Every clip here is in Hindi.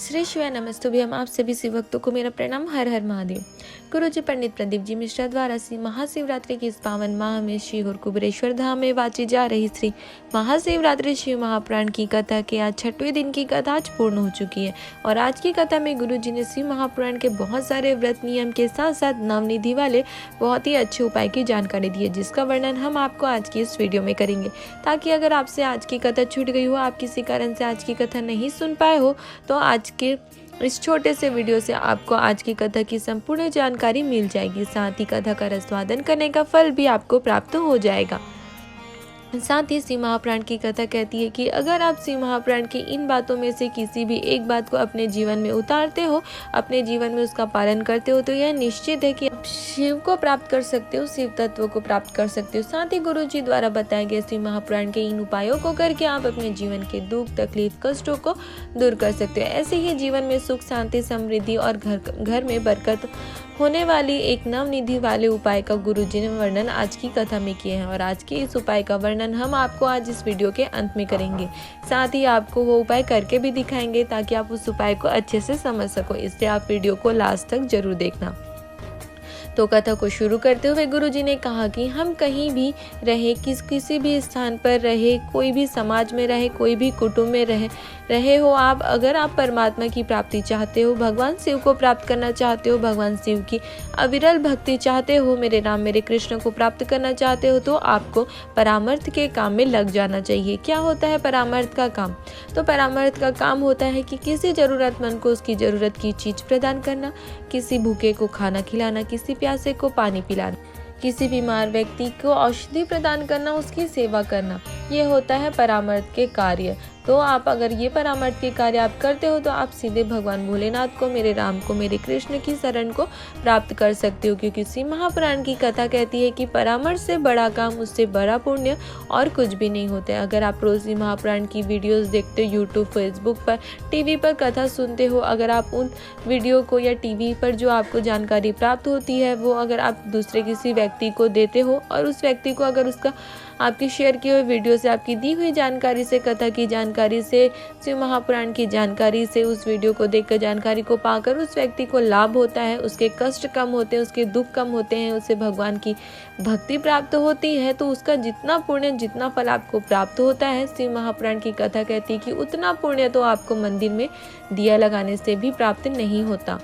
श्री शिवाय नमस्तुभ्यं। हम आप सभी शिव भक्तों को मेरा प्रणाम। हर हर महादेव। गुरुजी पंडित प्रदीप जी मिश्रा द्वारा महाशिवरात्रि की इस पावन माह में श्री और कुबेरेश्वर धाम में वाची जा रही श्री महाशिवरात्रि शिव महापुराण की कथा के आज 6वें दिन की कथा आज पूर्ण हो चुकी है। और आज की कथा में गुरुजी ने शिव महापुराण के बहुत सारे व्रत नियम के साथ साथ नवनिधि वाले बहुत ही अच्छे उपाय की जानकारी दी है, जिसका वर्णन हम आपको आज की इस वीडियो में करेंगे। ताकि अगर आपसे आज की कथा छूट गई हो, आप किसी कारण से आज की कथा नहीं सुन पाए हो, तो आज के इस छोटे से वीडियो से आपको आज की कथा की संपूर्ण जानकारी मिल जाएगी। साथ ही कथा का रसवादन करने का फल भी आपको प्राप्त हो जाएगा। साथ ही शिव महापुराण की कथा कहती है कि अगर आप शिव महापुराण की इन बातों में से किसी भी एक बात को अपने जीवन में उतारते हो, अपने जीवन में उसका पालन करते हो, तो यह निश्चित है कि आप शिव को प्राप्त कर सकते हो, शिव तत्व को प्राप्त कर सकते हो। साथ ही गुरु जी द्वारा बताए गए शिव महापुराण के इन उपायों को करके आप अपने जीवन के दुख, तकलीफ, कष्टों को दूर कर सकते हो। ऐसे ही जीवन में सुख, शांति, समृद्धि और घर में बरकत होने वाली एक नवनिधि वाले उपाय का गुरुजी ने वर्णन आज की कथा में किए हैं। और आज के इस उपाय का वर्णन हम आपको आज इस वीडियो के अंत में करेंगे। साथ ही आपको वो उपाय करके भी दिखाएंगे ताकि आप उस उपाय को अच्छे से समझ सको। इसलिए आप वीडियो को लास्ट तक जरूर देखना। तो कथा को शुरू करते हुए गुरुजी ने कहा कि हम कहीं भी रहे, किसी भी स्थान पर रहे, कोई भी समाज में रहे, कोई भी कुटुंब में रहे हो आप, अगर आप परमात्मा की प्राप्ति चाहते हो, भगवान शिव को प्राप्त करना चाहते हो, भगवान शिव की अविरल भक्ति चाहते हो, मेरे राम मेरे कृष्ण को प्राप्त करना चाहते हो, तो आपको परामर्थ के काम में लग जाना चाहिए। क्या होता है परामर्थ का काम? तो परामर्थ का काम होता है कि किसी जरूरतमंद को उसकी जरूरत की चीज प्रदान करना, किसी भूखे को खाना खिलाना, किसी प्यासे को पानी पिलाना, किसी बीमार व्यक्ति को औषधि प्रदान करना, उसकी सेवा करना, ये होता है परामर्थ के कार्य। तो आप अगर ये परामर्थ के कार्य आप करते हो तो आप सीधे भगवान भोलेनाथ को, मेरे राम को, मेरे कृष्ण की शरण को प्राप्त कर सकते हो। क्योंकि शिव महापुराण की कथा कहती है कि परामर्श से बड़ा काम, उससे बड़ा पुण्य और कुछ भी नहीं होता है। अगर आप रोज शिव महापुराण की वीडियोस देखते हो, यूट्यूब, फेसबुक पर, टीवी पर कथा सुनते हो, अगर आप उन वीडियो को या टीवी पर जो आपको जानकारी प्राप्त होती है वो अगर आप दूसरे किसी व्यक्ति को देते हो और उस व्यक्ति को अगर उसका आपकी शेयर की हुई वीडियो से, आपकी दी हुई जानकारी से, कथा की जानकारी से, शिव महापुराण की जानकारी से, उस वीडियो को देखकर जानकारी को पाकर उस व्यक्ति को लाभ होता है, उसके कष्ट कम होते हैं, उसके दुख कम होते हैं, उसे भगवान की भक्ति प्राप्त होती है, तो उसका जितना पुण्य, जितना फल आपको प्राप्त होता है, शिव महापुराण की कथा कहती है कि उतना पुण्य तो आपको मंदिर में दिया लगाने से भी प्राप्त नहीं होता।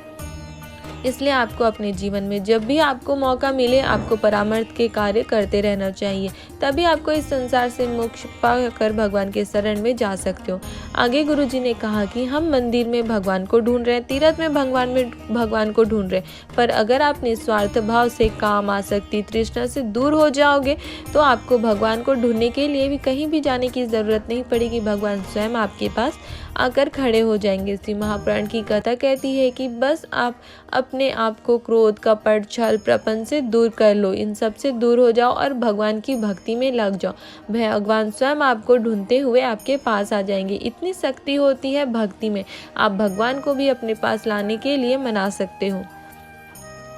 इसलिए आपको अपने जीवन में जब भी आपको मौका मिले, आपको परामर्थ के कार्य करते रहना चाहिए। तभी आपको इस संसार से मोक्ष पाकर भगवान के शरण में जा सकते हो। आगे गुरुजी ने कहा कि हम मंदिर में भगवान को ढूंढ रहे हैं, तीर्थ में भगवान को ढूंढ रहे हैं, पर अगर आप निस्वार्थ भाव से, काम, आसक्ति, तृष्णा से दूर हो जाओगे तो आपको भगवान को ढूंढने के लिए भी कहीं भी जाने की जरूरत नहीं पड़ेगी। भगवान स्वयं आपके पास आकर खड़े हो जाएंगे। शिव महापुराण की कथा कहती है कि बस आप अपने आप को क्रोध, कपट, छल, प्रपंच से दूर कर लो, इन सब से दूर हो जाओ और भगवान की भक्ति में लग जाओ। भगवान स्वयं आपको ढूंढते हुए आपके पास आ जाएंगे। इतनी शक्ति होती है भक्ति में, आप भगवान को भी अपने पास लाने के लिए मना सकते हो।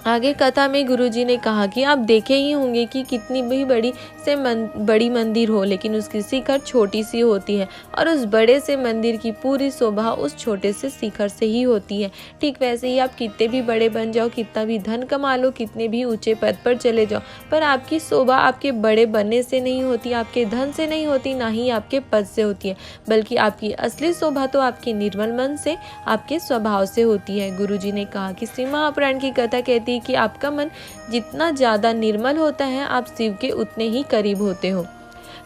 आगे कथा में गुरुजी ने कहा कि आप देखे ही होंगे कि कितनी भी बड़ी मंदिर हो, लेकिन उसकी शिखर छोटी सी होती है और उस बड़े से मंदिर की पूरी शोभा उस छोटे से शिखर से ही होती है। ठीक वैसे ही आप कितने भी बड़े बन जाओ, कितना भी धन कमा लो, कितने भी ऊंचे पद पर चले जाओ, पर आपकी शोभा आपके बड़े बनने से नहीं होती, आपके धन से नहीं होती, ना ही आपके पद से होती है, बल्कि आपकी असली शोभा तो आपके निर्मल मन से, आपके स्वभाव से होती है। गुरुजी ने कहा कि शिव महापुराण की कथा कहती कि आपका मन जितना ज्यादा निर्मल होता है, आप शिव के उतने ही करीब होते हो।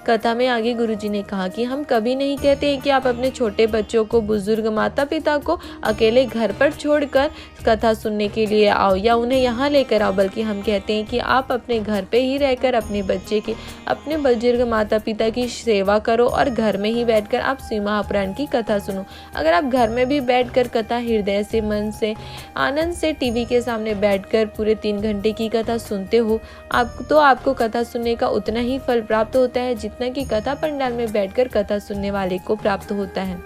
कथा में आगे गुरुजी ने कहा कि हम कभी नहीं कहते हैं कि आप अपने छोटे बच्चों को, बुजुर्ग माता पिता को अकेले घर पर छोड़कर कथा सुनने के लिए आओ या उन्हें यहाँ लेकर आओ, बल्कि हम कहते हैं कि आप अपने घर पे ही रहकर अपने बच्चे की, अपने बुजुर्ग माता पिता की सेवा करो और घर में ही बैठकर आप शिव महापुराण की कथा सुनो। अगर आप घर में भी बैठकर कथा हृदय से, मन से, आनंद से टीवी के सामने बैठकर पूरे 3 घंटे की कथा सुनते हो, आपको कथा सुनने का उतना ही फल प्राप्त होता है जितना कि कथा पंडाल में बैठकर कथा सुनने वाले को प्राप्त होता है।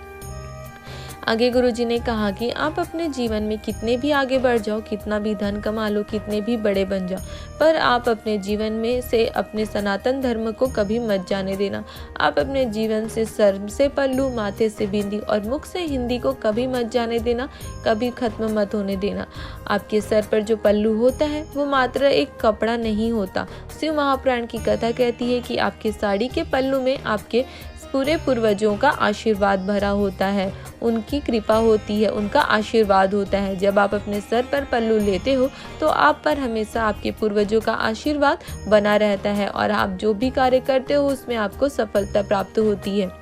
आगे गुरुजी ने कहा कि आप अपने जीवन में कितने भी आगे बढ़ जाओ, कितना भी धन कमा लो, कितने भी बड़े बन जाओ, पर आप अपने जीवन में से अपने सनातन धर्म को कभी मत जाने देना। आप अपने जीवन से सर से पल्लू, माथे से बिंदी और मुख से हिंदी को कभी मत जाने देना, कभी खत्म मत होने देना। आपके सर पर जो पल्लू होता है वो मात्र एक कपड़ा नहीं होता। शिव महापुराण की कथा कहती है कि आपके साड़ी के पल्लू में आपके पूरे पूर्वजों का आशीर्वाद भरा होता है, उनकी कृपा होती है, उनका आशीर्वाद होता है। जब आप अपने सर पर पल्लू लेते हो तो आप पर हमेशा आपके पूर्वजों का आशीर्वाद बना रहता है और आप जो भी कार्य करते हो उसमें आपको सफलता प्राप्त होती है।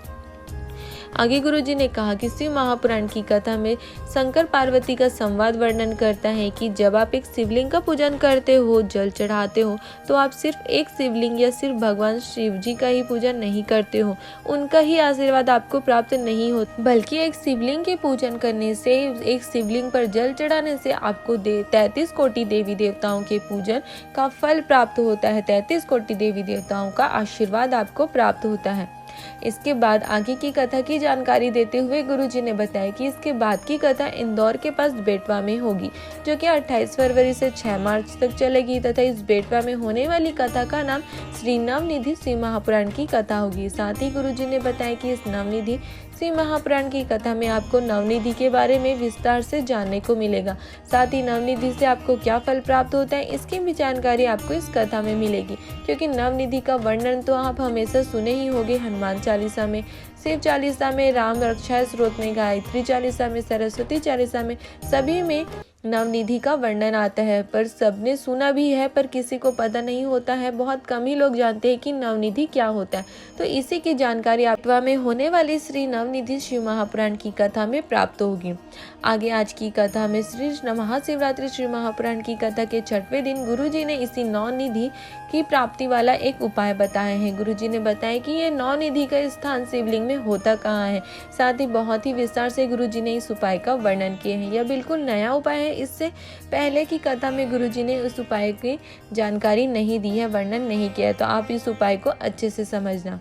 आगे गुरुजी ने कहा कि शिव महापुराण की कथा में शंकर पार्वती का संवाद वर्णन करता है कि जब आप एक शिवलिंग का पूजन करते हो, जल चढ़ाते हो, तो आप सिर्फ एक शिवलिंग या सिर्फ भगवान शिव जी का ही पूजन नहीं करते हो, उनका ही आशीर्वाद आपको प्राप्त नहीं होता, बल्कि एक शिवलिंग के पूजन करने से, एक शिवलिंग पर जल चढ़ाने से आपको 33 कोटि देवी देवताओं के पूजन का फल प्राप्त होता है। 33 कोटि देवी देवताओं का आशीर्वाद आपको प्राप्त होता है। इसके बाद आगे की कथा की जानकारी देते हुए गुरुजी ने बताया कि इसके बाद की कथा इंदौर के पास बेटवा में होगी, जो कि 28 फरवरी से 6 मार्च तक चलेगी तथा इस बेटवा में होने वाली कथा का नाम श्री नवनिधि शिव महापुराण की कथा होगी। साथ ही गुरुजी ने बताया कि इस नवनिधि शिव महापुराण की कथा में आपको नवनिधि के बारे में विस्तार से जानने को मिलेगा। साथ ही नवनिधि से आपको क्या फल प्राप्त होता है इसकी भी जानकारी आपको इस कथा में मिलेगी, क्योंकि नवनिधि का वर्णन तो आप हमेशा सुने ही होंगे हनुमान चालीसा में, शिव चालीसा में, राम रक्षा स्तोत्र में, गायत्री चालीसा में, सरस्वती चालीसा में, सभी में नवनिधि का वर्णन आता है। पर सबने सुना भी है पर किसी को पता नहीं होता है, बहुत कम ही लोग जानते हैं कि नवनिधि क्या होता है। तो इसी की जानकारी आपवा में होने वाली श्री नवनिधि शिव महापुराण की कथा में प्राप्त होगी। आगे आज की कथा में श्री महाशिवरात्रि शिव महापुराण की कथा के 6वें दिन गुरुजी ने इसी नवनिधि की प्राप्ति वाला एक उपाय बताए हैं। गुरुजी ने बताया कि ये नवनिधि का स्थान शिवलिंग में होता कहाँ है। साथ ही बहुत ही विस्तार से गुरुजी ने इस उपाय का वर्णन किए हैं। यह बिल्कुल नया उपाय है, इससे पहले की कथा में गुरुजी ने उस उपाय की जानकारी नहीं दी है, वर्णन नहीं किया है, तो आप इस उपाय को अच्छे से समझना।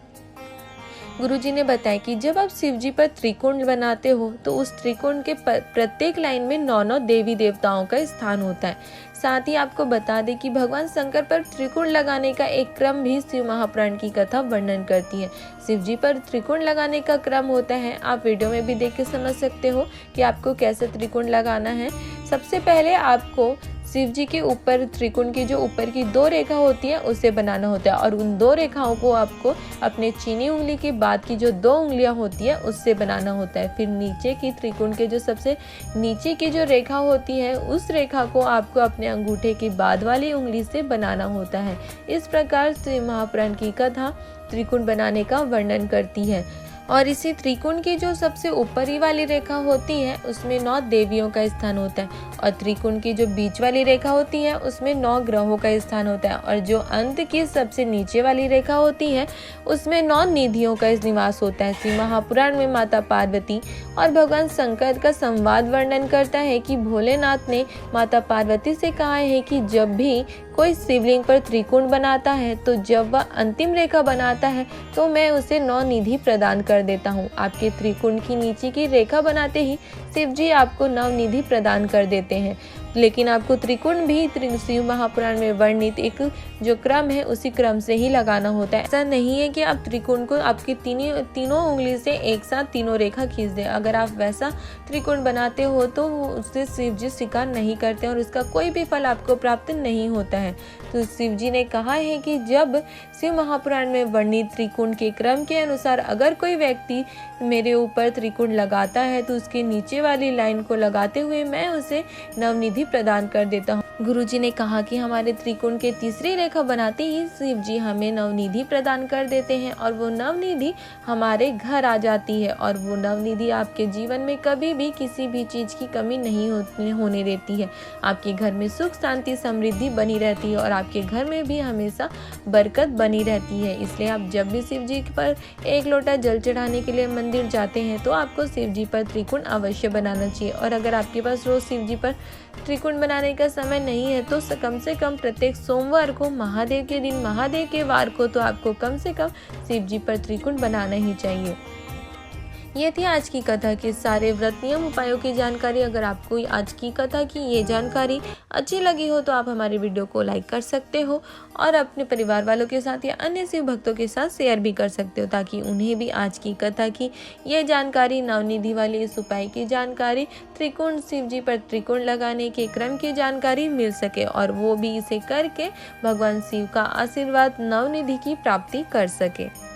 गुरुजी ने बताया कि जब आप शिव जी पर त्रिकोण बनाते हो तो उस त्रिकोण के प्रत्येक लाइन में 9 देवी देवताओं का स्थान होता है। साथ ही आपको बता दें कि भगवान शंकर पर त्रिकोण लगाने का एक क्रम भी शिव महापुराण की कथा वर्णन करती है। शिव जी पर त्रिकोण लगाने का क्रम होता है, आप वीडियो में भी देख के समझ सकते हो कि आपको कैसे त्रिकोण लगाना है। सबसे पहले आपको शिव जी के ऊपर त्रिकोण की जो ऊपर की 2 रेखा होती है उसे बनाना होता है और उन 2 रेखाओं को आपको अपने चीनी उंगली के बाद की जो 2 उंगलियां होती है उससे बनाना होता है। फिर नीचे की त्रिकोण के जो सबसे नीचे की जो रेखा होती है उस रेखा को आपको अपने अंगूठे की बाद वाली उंगली से बनाना होता है। इस प्रकार से महापुराण की कथा त्रिकोण बनाने का वर्णन करती है। और इसी त्रिकोण की जो सबसे ऊपरी वाली रेखा होती है उसमें 9 देवियों का स्थान होता है और त्रिकोण की जो बीच वाली रेखा होती है उसमें 9 ग्रहों का स्थान होता है और जो अंत की सबसे नीचे वाली रेखा होती है उसमें 9 निधियों का निवास होता है। श्री महापुराण में माता पार्वती और भगवान शंकर का संवाद वर्णन करता है कि भोलेनाथ ने माता पार्वती से कहा है कि जब भी कोई शिवलिंग पर त्रिकोण बनाता है तो जब वह अंतिम रेखा बनाता है तो मैं उसे 9 निधि प्रदान कर देता हूँ। आपके त्रिकोण की नीचे की रेखा बनाते ही शिव जी आपको 9 निधि प्रदान कर देते हैं। लेकिन आपको त्रिकोण भी शिव महापुराण में वर्णित एक जो क्रम है उसी क्रम से ही लगाना होता है। ऐसा नहीं है कि आप त्रिकोण को आपकी तीनों उंगली से एक साथ तीनों रेखा खींच दें। अगर आप वैसा त्रिकोण बनाते हो तो उससे शिव जी स्वीकार नहीं करते और उसका कोई भी फल आपको प्राप्त नहीं होता है। तो शिव जी ने कहा है कि जब शिव महापुराण में वर्णित त्रिकोण के क्रम के अनुसार अगर कोई व्यक्ति मेरे ऊपर त्रिकोण लगाता है तो उसके नीचे वाली लाइन को लगाते हुए मैं उसे नवनिधि प्रदान कर देता हूँ। गुरुजी ने कहा कि हमारे त्रिकोण के तीसरी रेखा बनाते ही शिव जी हमें नवनिधि प्रदान कर देते हैं और वो नवनिधि हमारे घर आ जाती है और वो नवनिधि आपके जीवन में कभी भी किसी भी चीज की कमी नहीं होने देती है। आपके घर में सुख शांति समृद्धि बनी रहती है और आपके घर में भी हमेशा बरकत बनी रहती है। इसलिए आप जब भी शिव जी पर 1 लोटा जल चढ़ाने के लिए मंदिर जाते हैं तो आपको शिव जी पर त्रिकोण अवश्य बनाना चाहिए। और अगर आपके पास रोज शिव जी पर त्रिकोण बनाने का समय नहीं है तो कम से कम प्रत्येक सोमवार को महादेव के दिन, महादेव के वार को तो आपको कम से कम शिव जी पर त्रिकोण बनाना ही चाहिए। ये थी आज की कथा के सारे व्रत नियम उपायों की जानकारी। अगर आपको आज की कथा की ये जानकारी अच्छी लगी हो तो आप हमारे वीडियो को लाइक कर सकते हो और अपने परिवार वालों के साथ या अन्य शिव भक्तों के साथ शेयर भी कर सकते हो, ताकि उन्हें भी आज की कथा की ये जानकारी, नवनिधि वाले इस उपाय की जानकारी, त्रिकोण शिव जी पर त्रिकोण लगाने के क्रम की जानकारी मिल सके और वो भी इसे करके भगवान शिव का आशीर्वाद, नवनिधि की प्राप्ति कर सके।